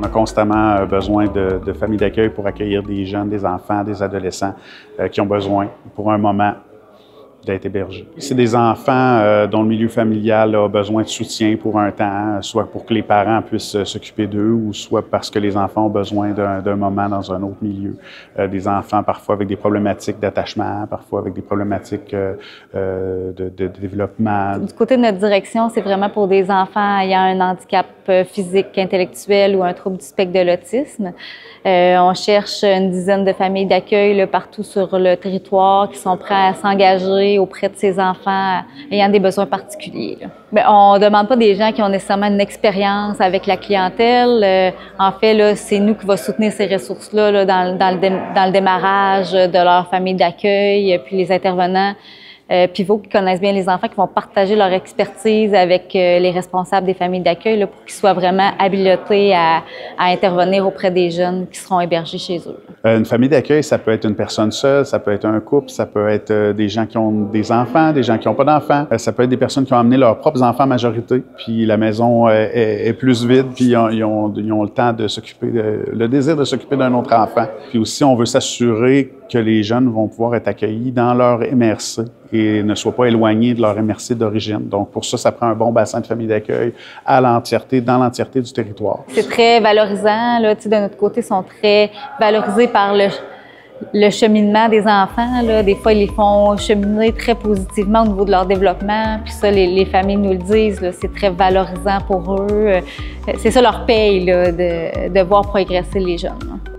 On a constamment besoin de familles d'accueil pour accueillir des jeunes, des enfants, des adolescents qui ont besoin, pour un moment, d'être hébergés. C'est des enfants dont le milieu familial a besoin de soutien pour un temps, soit pour que les parents puissent s'occuper d'eux, ou soit parce que les enfants ont besoin d'un moment dans un autre milieu. Des enfants parfois avec des problématiques d'attachement, parfois avec des problématiques de développement. Du côté de notre direction, c'est vraiment pour des enfants ayant un handicap physique, intellectuel ou un trouble du spectre de l'autisme. On cherche une dizaine de familles d'accueil partout sur le territoire qui sont prêts à s'engager auprès de ces enfants ayant des besoins particuliers. Bien, on ne demande pas des gens qui ont nécessairement une expérience avec la clientèle. En fait, c'est nous qui va soutenir ces ressources-là dans le démarrage de leur famille d'accueil, puis les intervenants pivots qui connaissent bien les enfants, qui vont partager leur expertise avec les responsables des familles d'accueil pour qu'ils soient vraiment habilités à intervenir auprès des jeunes qui seront hébergés chez eux. Une famille d'accueil, ça peut être une personne seule, ça peut être un couple, ça peut être des gens qui ont des enfants, des gens qui n'ont pas d'enfants. Ça peut être des personnes qui ont amené leurs propres enfants en majorité, puis la maison est plus vide, puis ils ont le temps de s'occuper, le désir de s'occuper d'un autre enfant. Puis aussi, on veut s'assurer que les jeunes vont pouvoir être accueillis dans leur MRC et ne soient pas éloignés de leur MRC d'origine. Donc, pour ça, ça prend un bon bassin de famille d'accueil dans l'entièreté du territoire. C'est très valorisant. Là, de notre côté, ils sont très valorisés par le cheminement des enfants. Là. Des fois, ils les font cheminer très positivement au niveau de leur développement. Puis ça, les familles nous le disent, c'est très valorisant pour eux. C'est ça leur paye, là, de voir progresser les jeunes. Là.